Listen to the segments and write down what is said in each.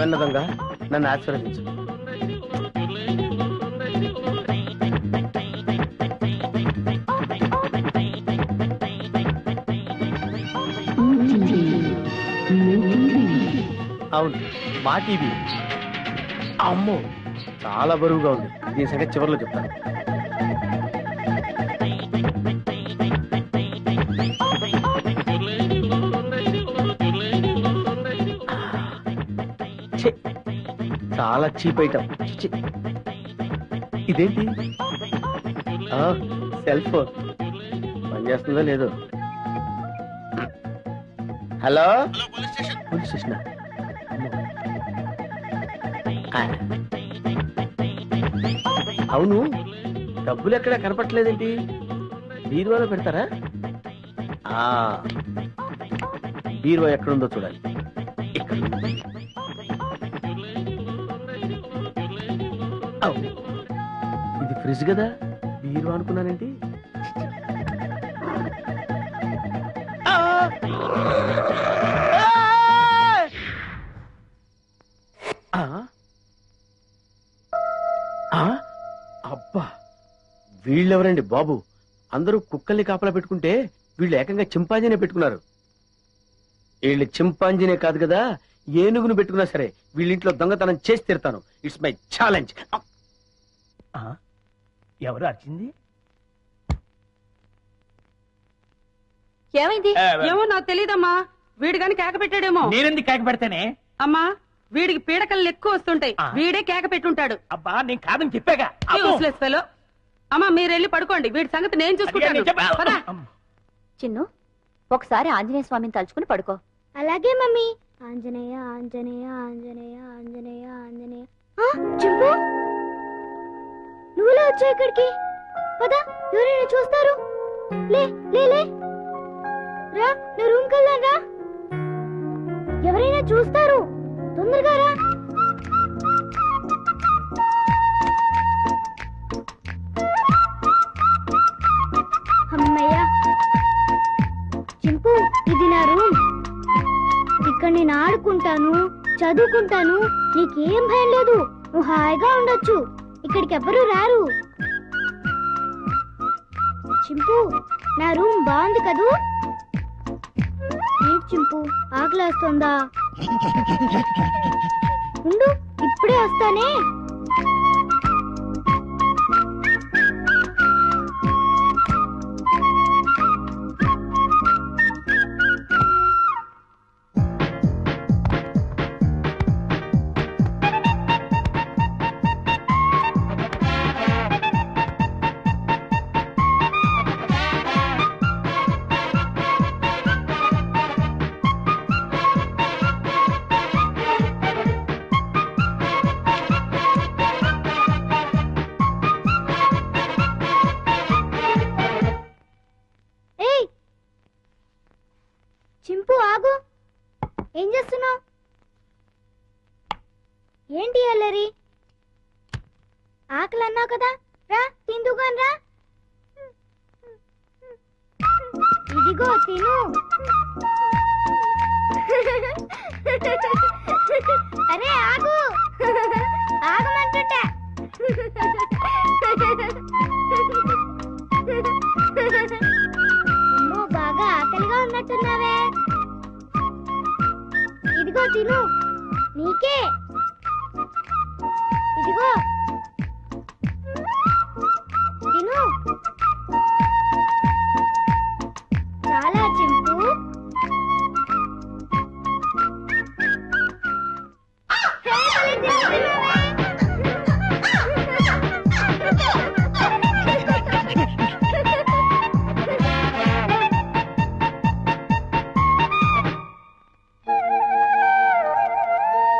వెన్నదంగా నన్ను ఆశీర్వదించు. అవును, మా టీవీ. అమ్మో, చాలా బరువుగా ఉంది. దీని సంగతి చివరిలో చెప్తాను. చాలా చీప్ ఐటమ్. ఇదేంటి? సెల్ ఫోన్ పనిచేస్తుందో లేదో. Hello, police station. అవును, డబ్బులు ఎక్కడా కనపట్లేదేంటి? బీరువాలో పెడతారా? బీరువా ఎక్కడుందో చూడాలి. ఇక్కడ. ఇది ఫ్రిడ్జ్ కదా, బీరువా అనుకున్నానేంటి? అబ్బా, వీళ్ళెవరండి బాబు? అందరూ కుక్కల్ని కాపలా పెట్టుకుంటే వీళ్ళు ఏకంగా చింపాంజీనే పెట్టుకున్నారు. వీళ్ళు చింపాంజీనే కాదు కదా, ఏనుగును పెట్టుకున్నా సరే వీళ్ళింట్లో దొంగతనం చేసి తీరుతాను. It's my challenge. ఎవరు అర్చింది? ఏమైంది? ఏమో నాకు తెలియదమ్మా. వీడు గాని కేక పెట్టాడేమో. నేనెందుకు కేక పెడతానే? అమ్మా, వీడికి పీడకలు ఎక్కువ వస్తుంటాయి. వీడే కేక పెట్టుంటాడు. అబ్బా, నేను కాదని చెప్పాగా. అమ్మా, మీరెళ్ళి పడుకోండి. వీడి సంగతి నేను చూసుకుంటాను. చిన్ను, ఒకసారి ఆంజనేయ స్వామిని తలుచుకుని పడుకో. అలాగే మమ్మీ. ఆంజనేయ ఆంజనేయ ఆంజనేయ ఆంజనేయ ఆంజనేయ. చింపు, నువ్వులే వచ్చా ఇక్కడికి. పద, ఎవరైనా చూస్తారు. లే లే లే రా, నువ్వు రూమ్ కెళ్దాం రా. ఎవరైనా చూస్తారు, తొందరగా రా. అమ్మయ్యా. చింపు, ఇది నా రూమ్. ఇక్కడ నేను ఆడుకుంటాను, చదువుకుంటాను. నీకేం భయం లేదు. నువ్వు హాయిగా ఉండొచ్చు. ఇక్కడికి ఎవ్వరూ రారు. చింపు, నా రూమ్ బాగుంది కదూ? ఏంటి చింపు, ఆకలేస్తుందా? ఉండు, ఇప్పుడే వస్తానే. చింపు, ఆగు. ఏం చేస్తున్నావు? ఏంటి అల్లరి? ఆకలి అన్నావు కదా, రా తిందుగాని రా. ఇదిగో తిను. అరే ఆగు, ఆగమంటుంటా. అమ్మో, బాగా ఆకలిగా ఉన్నట్టున్నావే. ఇదిగో తిను, నీకే. ఇదిగో తిను. చాలా చింపు.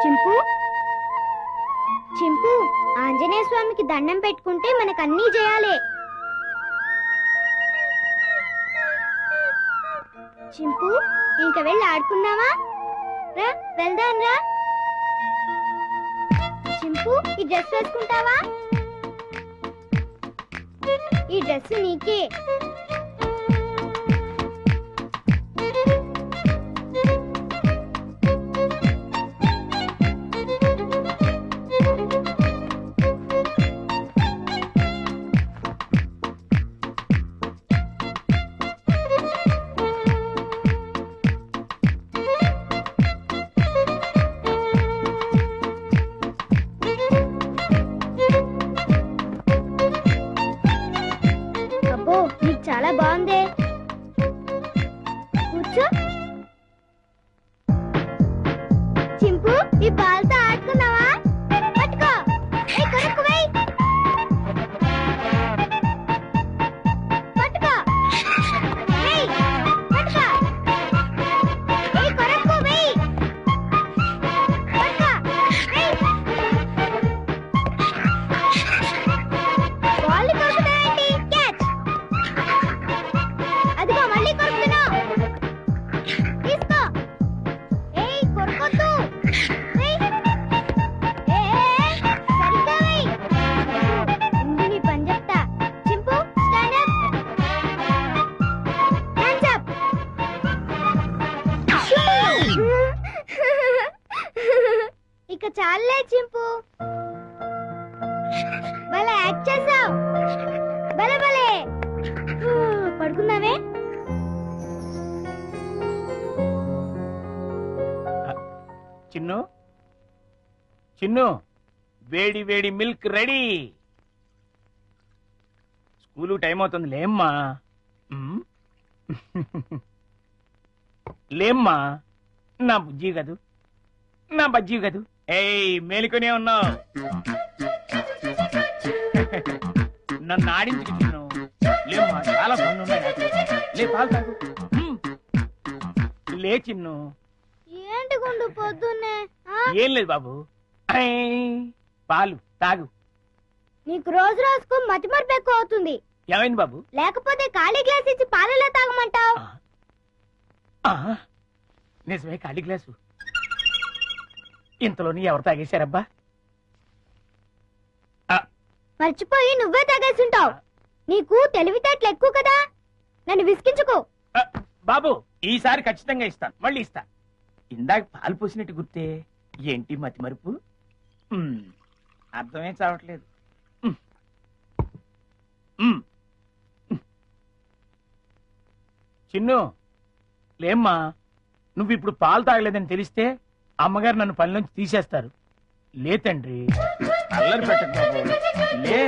చింపు, చింపు, ఆంజనేయ స్వామికి దండం పెట్టుకుంటే మనకన్నీ చేయాలి. చింపు, ఇంక వెళ్ళి ఆడుకుందామా? రా, వెళ్దాం రా. చింపు, ఈ డ్రెస్ వేసుకుంటావా? ఈ డ్రెస్ నీకే. కూర్చో. చింపు ఈ పాలతో ఆడుకున్నావా? పట్టుకో. ఏయ్, కొరకు వేయ్. పట్టుకో. వేయ్. పట్టుకో. ఏయ్, కొరకు వేయ్. పట్టుకో. వేయ్. బాల్ కొరుకుతావేంటి? క్యాచ్. అదిగో మళ్ళీ కొరుకుతున్నావు. తీసుకో. ఏయ్, కొరకొద్దు. వేయ్. సరిగ్గా వేయ్. ముందు నీ పని చెప్తా. చింపు, స్టాండ్ అప్. Hands up. ఇక చాలే చింపు. భలే యాక్ట్ చేసావు. భలే భలే. పడుకున్నావే? చిన్ను చిన్ను వేడి వేడి మిల్క్ రెడీ. స్కూలు టైం అవుతుంది, లేమ్మా. ఉమ్. లేమ్మా, నా బుజ్జి కదూ, నా బజ్జీ కదూ. ఏయ్, మేలుకొనే ఉన్నావు. నన్ను ఆడించుకు చిన్ను. లేమ్మా, చాలా పనులు ఉన్నాయి నాకు. లే, పాలు తాగు. ఉమ్. లే చిన్ను. ఏంటి గుండు పొద్దున్నే? ఏం లేదు బాబు, ఐ, పాలు తాగు. నీకు రోజు రోజుకు మతిమరుపు ఎక్కువ అవుతుంది. ఏమైంది బాబు? లేకపోతే ఖాళీ గ్లాస్ ఇచ్చి పాలలో తాగమంటావు. ఆ, నిజమే, ఖాళీ గ్లాసు. ఇంతలోని ఎవరు తాగేశారబ్బా? మర్చిపోయి నువ్వే తాగేసుంటావు. నీకు తెలివితేటలు ఎక్కువ కదా, నన్ను విసిగించుకో. బాబు, ఈసారి ఖచ్చితంగా ఇస్తాను, మళ్ళీ ఇస్తా. ఇందాక పాలు పోసినట్టు గుర్తే. ఏంటి మతి మరుపు? అర్థమే చావట్లేదు. చిన్ను, లేమ్మా. నువ్వు ఇప్పుడు పాలు తాగలేదని తెలిస్తే అమ్మగారు నన్ను పనిలోంచి తీసేస్తారు. లే తండ్రి, అల్లరి పెట్టకు బాబు. లే,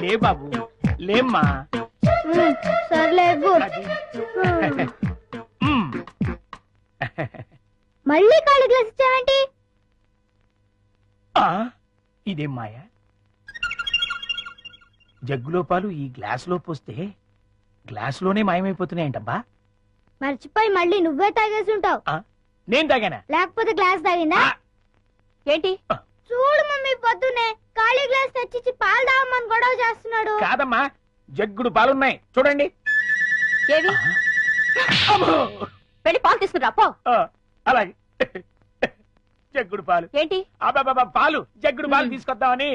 లే బాబు, లేమ్మా. సర్లే. అది. మళ్ళీ ఖాళీ గ్లాస్ ఇచ్చావేంటి? ఇదేం మాయా? జగ్గులో పాలు ఈ గ్లాసులో పోస్తే గ్లాసులోనే మాయమైపోతున్నాయంటబ్బా. మర్చిపోయి మళ్ళీ నువ్వే తాగేసుంటావు. నేను తాగానా? లేకపోతే గ్లాస్ తాగిందా? ఏంటి? చూడు మమ్మీ, పొద్దునే ఖాళీ గ్లాస్ తెచ్చిచ్చి పాలు తాగమని గొడవ చేస్తున్నాడు. కాదమ్మా, జగ్గుడు పాలున్నాయి చూడండి. ఏవి? వెళ్ళి పాలు తీసుకురా పో. అలాగే. జగ్గుడు పాలు ఏంటి? అబ్బాబా, పాలు, జగ్గుడు పాలు తీసుకొద్దామని.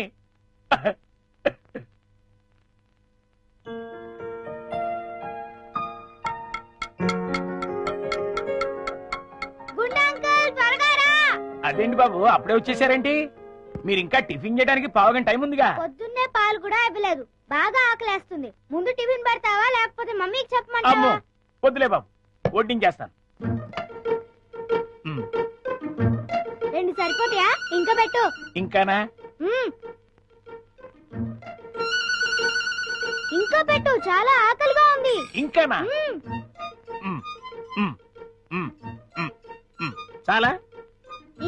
గుండా అంకుల్, త్వరగా రా. అదేంటి బాబు, అప్పుడే వచ్చేసారేంటి? మీరు ఇంకా టిఫిన్ చేయడానికి పావుగంట టైం ఉందిగా. పొద్దున్నే పాలు కూడా ఇవ్వలేదు. బాగా ఆకలేస్తుంది. ముందు టిఫిన్ పెడతావా లేకపోతే మమ్మీకి అమ్మో, చెప్పమంటావా? వద్దులే బాబు, వడ్డించేస్తాను. రెండు సరిపోతాయా? ఇంకా పెట్టు. ఇంకానా? ఇంకా పెట్టు, చాలా ఆకలిగా ఉంది. ఇంకానా? చాలా?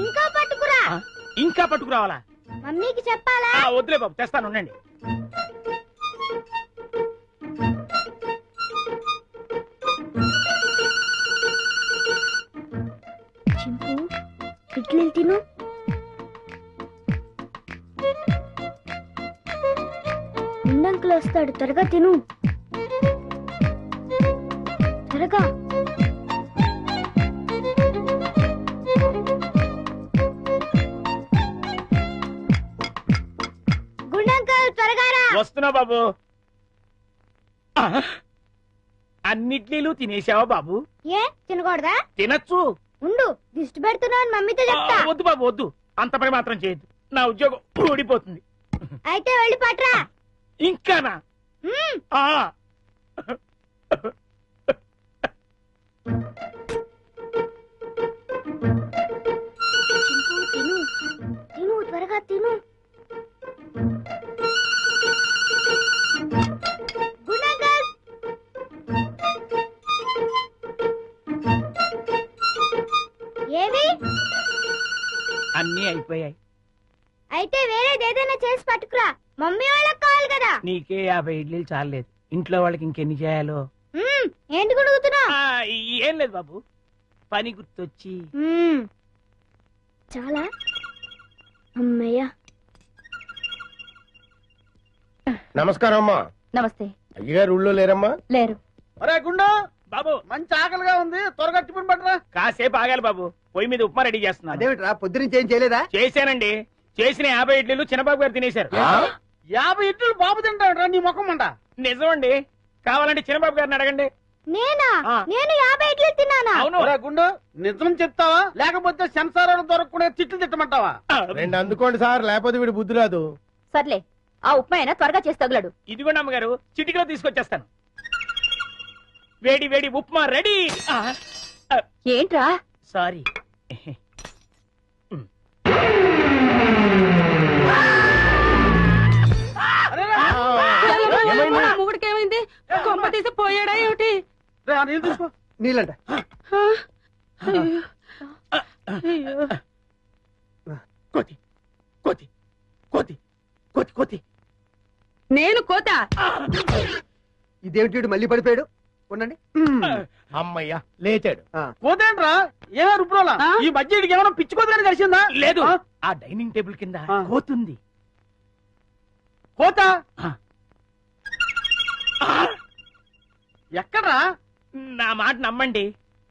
ఇంకా పట్టుకురా. ఇంకా పట్టుకురావాలా? మమ్మీకి చెప్పాలా? వద్దులే బాబు, తెస్తాను, ఉండండి. చింపు, ఇడ్లీలు తిను. గుండంకులు వస్తాడు, త్వరగా తిను. త్వరగా. గుండంకుల్, త్వరగా రా. వస్తున్నా బాబు. అన్నిట్లీలు తినేసావా బాబు? ఏ తినకూడదా? తినచ్చు. ఉండు, దిష్టి పెడుతున్నావు అని మమ్మీతో చెప్తా. వద్దు బాబు, వద్దు, అంత పని మాత్రం చేయొద్దు. నా ఉద్యోగం ఊడిపోతుంది. అయితే వెళ్ళి పట్రా. ఇంకానా? తిను తిను, త్వరగా తిను. Good night girls. ఏవి అన్నీ అయిపోయాయి. అయితే వేరేది ఏదైనా చేసి పట్టుకురా, మమ్మీ వాళ్ళకి కావాలి కదా. నీకే 50 ఇడ్లీలు చాలేదు, ఇంట్లో వాళ్ళకి ఇంకెన్ని చేయాలో. ఏంటి గుడుగుతున్నా? ఏం లేదు బాబు, పని గుర్తొచ్చి. చాలా అమ్మయ్యా. నమస్కారం అమ్మా. నమస్తే. అయ్యగారు ఊళ్ళో లేరమ్మా? లేరు. ఒరే గుండు, బాబు మంచి ఆకలిగా ఉంది, త్వరగా టిఫిన్ పట్టరా. కాసేపు ఆగాలి బాబు, పొయ్యి మీద ఉప్మా రెడీ చేస్తున్నా. అదేమిట్రా పొద్దునుంచి ఏం చేయలేదా? చేశానండి, చేసిన 50 ఇడ్లీలు చిన్నబాబు గారు తినేశారు. 50 ఇడ్లీలు బాబు తింటాడురా, నీ ముఖం అంట. నిజమండి, కావాలంటే చిన్నబాబు గారిని అడగండి. నేనా? నేను 50 ఇడ్లీ తిన్నానా? అవును. ఒరే గుండు, నిజం చెప్తావా లేకపోతే సెన్సార్ దొరకకుండా తిట్లు తిట్టమంటావా? రెండు అందుకోండి సార్, లేకపోతే వీడి బుద్ధి రాదు. సర్లే, ఆ ఉప్మా అయినా త్వరగా చేసి తగులడు. ఇదిగోండి అమ్మగారు, చిటికలో తీసుకొచ్చేస్తాను. వేడి వేడి ఉప్మా రెడీ. ఏంట్రా? సారీ. మొగుడికి ఏమైంది? కొంప తీసి పోయాడా ఏమిటి? రే, ఆ నీళ్ళు తీసుకో. నీళ్ళంట. కోతి కోతి కోతి కోతి కోతి. నేను కోత. ఇదేమిటి మళ్ళీ పడిపోయాడు? ఉండండి. అమ్మయ్యా లేచాడు. కోతేంట్రా, ఏమో రుబ్రోలా? ఈ మధ్య ఇడికి ఏమైనా పిచ్చి కోతని కలిసిందా? లేదు, ఆ డైనింగ్ టేబుల్ కింద కోతుంది. కోత ఎక్కడ్రా? నా మాట నమ్మండి,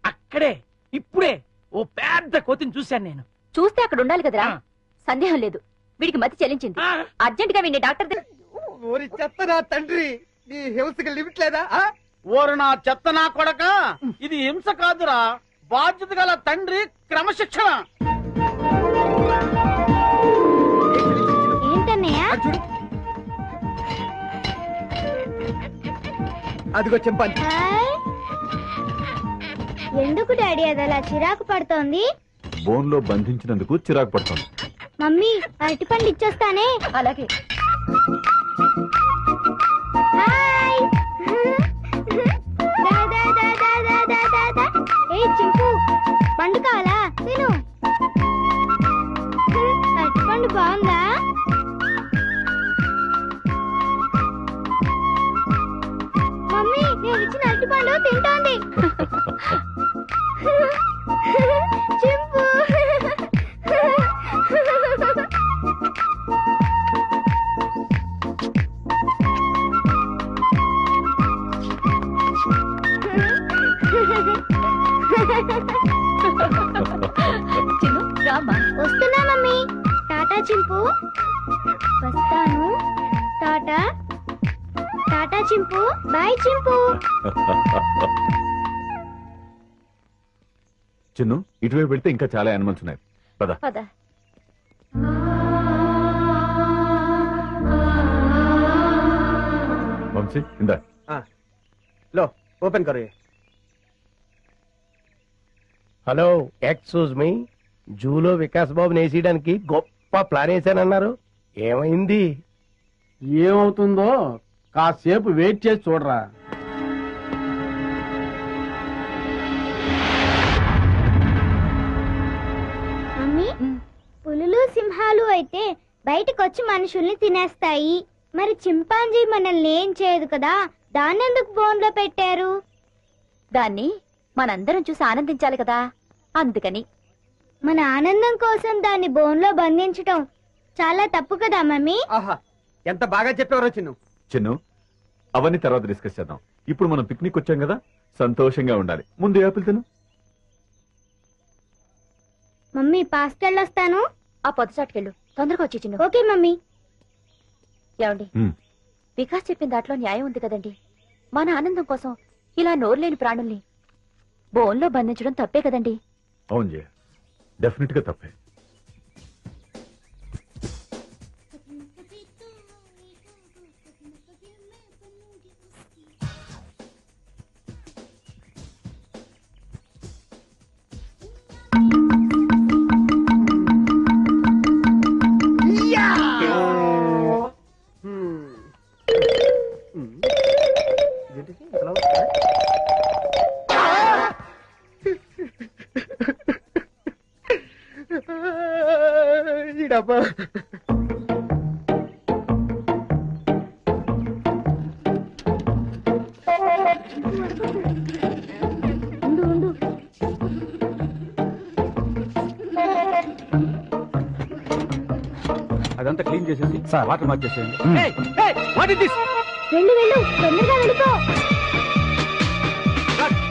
అక్కడే ఇప్పుడే ఓ పెద్ద కోతిని చూశాను నేను. చూస్తే అక్కడ ఉండాలి కదరా. సందేహం లేదు, వీడికి మతి చెల్లించింది. అర్జెంట్ గా వీడిని డాక్టర్ ఓరి చెత్త నా తండ్రి, నీ హింసకి లిమిట్ లేదా? ఓరు నా చెత్త నా కొడక, ఇది హింస కాదురా, బాధ్యత గల తండ్రి క్రమశిక్షణ. ఏంటన్నయ్య? అదిగో చెంపాలి. హాయ్. ఎందుకు డాడీ అది అలా చిరాకు పడుతోంది? బోన్ లో బంధించినందుకు చిరాకు పడుతుంది. మమ్మీ అరటిపండు ఇచ్చొస్తానే. అలాగే. హాయ్. దా, దా, దా, దా, దా, దా, దా, దా. ఏయ్ చింపు, పండు కావాలా? తిను. అరటిపండు బాగుందా? మమ్మీ నేను ఇచ్చిన అరటిపండు తింటోంది. చింపు. చిన్ను రామ్మా. వస్తున్నా మమ్మీ. టాటా చింపు. వస్తాను. టాటా. టాటా చింపు. బాయ్ చింపు. చిన్ను, ఇటువైపు వెళ్తే ఇంకా చాలా యానిమల్స్ ఉన్నాయి. పద. పద. వంశీ ఇందా. లో ఓపెన్ కరో. Hello, excuse me. జూలో వికాస్ బాబు నేసేయడానికి గొప్ప ప్లాన్ వేసానన్నారు, ఏమైంది? ఏమవుతుందో కాసేపు వెయిట్ చేసి చూడరా. మమ్మీ, పులులు సింహాలు అయితే బయటకొచ్చి మనుషుల్ని తినేస్తాయి. మరి చింపాంజీ మనల్ని ఏం చేయదు కదా, దాన్నెందుకు బోన్లో పెట్టారు? దాన్ని మనందరం చూసి ఆనందించాలి కదా, అందుకని. మన ఆనందం కోసం దాన్ని బోన్లో బంధించటం చాలా తప్పు కదా మమ్మీ. ఆహా, ఎంత బాగా చెప్పారో చిన్ను. చిన్ను, అవన్నీ తర్వాత డిస్కస్ చేద్దాం. ఇప్పుడు మనం పిక్నిక్ వచ్చాం కదా, సంతోషంగా ఉండాలి. ముందు యాపిల్ తిను. మమ్మీ పాస్కెళ్ళొస్తాను. ఆ పొద్దుచాటుకెళ్ళు, తొందరగా వచ్చి చిన్ను. Okay mummy. ఏమండి, మ్. వికాస్ చెప్పిన దాంట్లో న్యాయం ఉంది కదండి. మన ఆనందం కోసం ఇలా నోరులేని ప్రాణుల్ని బోన్లో బంధించడం తప్పే కదండి. అవును జయ, డెఫినెట్ గా తప్పే. డబ్బా. ఉండు ఉండు. అదంతా క్లీన్ చేసేసి వాటర్ మార్చేసేయండి. వెళ్ళు వెళ్ళు, తొందరగా వెళ్ళిపో.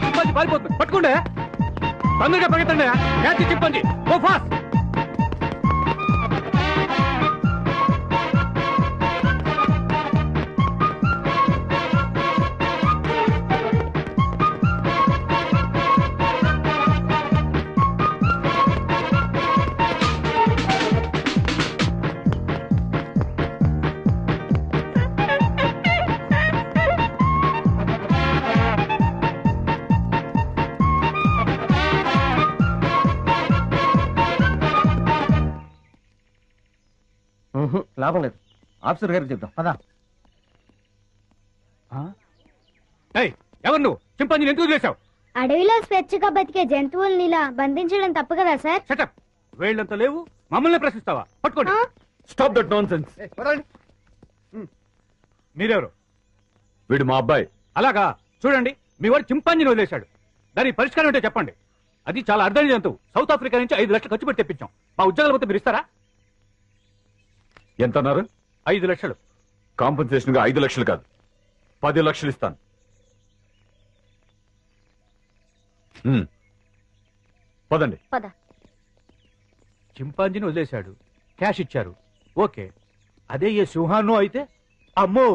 చింపాంజీ పారిపోతుంది, పట్టుకోండి. తొందరగా పరిగెత్తండి. Catch chimpanzee, go fast. లాభం లేదు, ఆఫీసర్ గారికి చెప్తాం పదా. ఎవరు నువ్వు? చింపాంజీని ఎందుకు చేశావు? అడవిలో స్వేచ్ఛగా బతికే జంతువుల్ని ఇలా బంధించడం తప్పు కదా సార్? సెటప్. వేళ్ళంతా లేవు, మమ్మల్ని ప్రశ్నిస్తావా? పట్టుకోండి. Stop that non sense. మీరెవరు? వీడు మా అబ్బాయి. అలాగా, చూడండి, మీ వాడు చింపాంజీని వదిలేశాడు. దానికి పరిష్కారం ఏంటో చెప్పండి. అది చాలా అర్థం జంతువు. సౌత్ ఆఫ్రికా నుంచి 5 లక్షలు ఖర్చు పెట్టి తెప్పించాం. మా ఉద్యోగాలు పోతే మీరు ఇస్తారా? ఎంత అన్నారు? 5 లక్షలు. కాంపన్సేషన్ గా 5 లక్షలు కాదు, 10 లక్షలు ఇస్తాను. పదండి. పద. చింపాంజీని వదిలేశాడు, క్యాష్ ఇచ్చారు, ఓకే. అదే ఏ సింహాన్నో అయితే అమ్మో.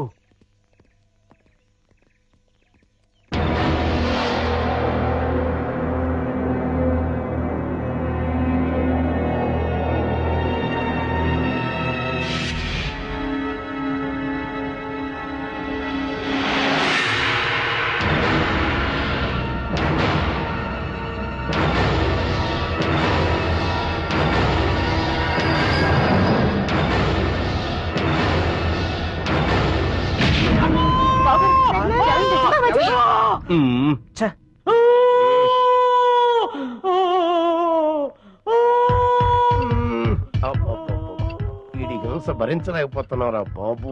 వీడి హింస భరించలేకపోతున్నారా బాబు.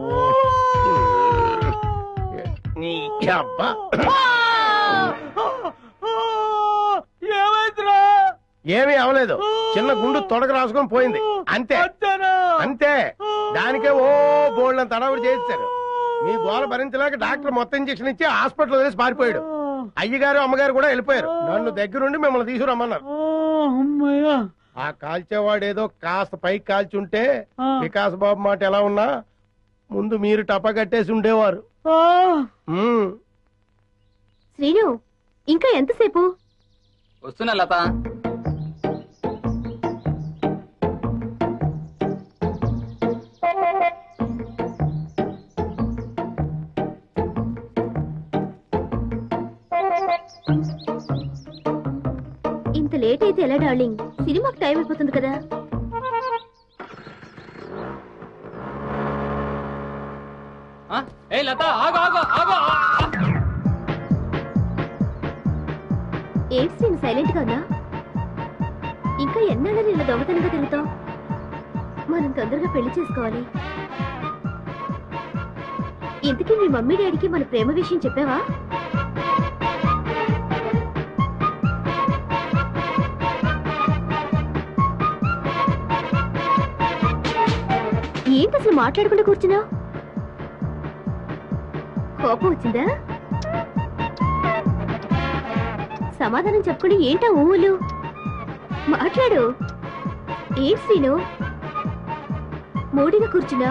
నీ అబ్బా. ఏమీ అవలేదు, చిన్న గుండు తొడగ రాసుకొని పోయింది అంతే అంతే. దానికే ఓ బోల్డ్ తడవుడు చేస్తారు. మీ గోల భరించలేక డాక్టర్ మొత్తం ఇంజక్షన్ ఇచ్చి హాస్పిటల్ వదిలేసి పారిపోయాడు. అయ్యగారు అమ్మగారు కూడా వెళ్ళిపోయారు. నన్ను దగ్గరుండి మిమ్మల్ని తీసుకురమ్మన్నారు. ఆ కాల్చేవాడు ఏదో కాస్త పైకి కాల్చుంటే వికాస్ బాబు మాట ఎలా ఉన్నా ముందు మీరు టపా కట్టేసి ఉండేవారు. శ్రీను, ఇంకా ఎంతసేపు? వస్తున్నా లత. ఇంత లేట్ అయితే ఎలా డార్లింగ్? సినిమాకి టైం అయిపోతుంది కదా. ఏ లత, ఆగు ఆగు ఆగు. ఏంటి శ్రీను సైలెంట్ గా ఉన్నా? ఇంకా ఎన్నాళ్ళని ఇలా దొంగతనంగా తిరుగుతావు? మనం తొందరగా పెళ్లి చేసుకోవాలి. ఇంతకీ మీ మమ్మీ డాడీకి మన ప్రేమ విషయం చెప్పావా? ఏంటి అసలు మాట్లాడకుండా కూర్చున్నా? కోపం వచ్చిందా? సమాధానం చెప్పుకుని ఏంటా ఊళ్ళు? మాట్లాడు. ఏంటి శ్రీను మూడిగా కూర్చున్నా?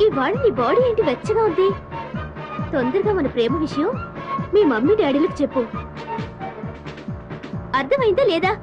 ఇవాళ నీ బాడీ ఏంటి వెచ్చగా ఉంది? తొందరగా మన ప్రేమ విషయం మీ మమ్మీ డాడీలకు చెప్పు. అర్థమైందా లేదా?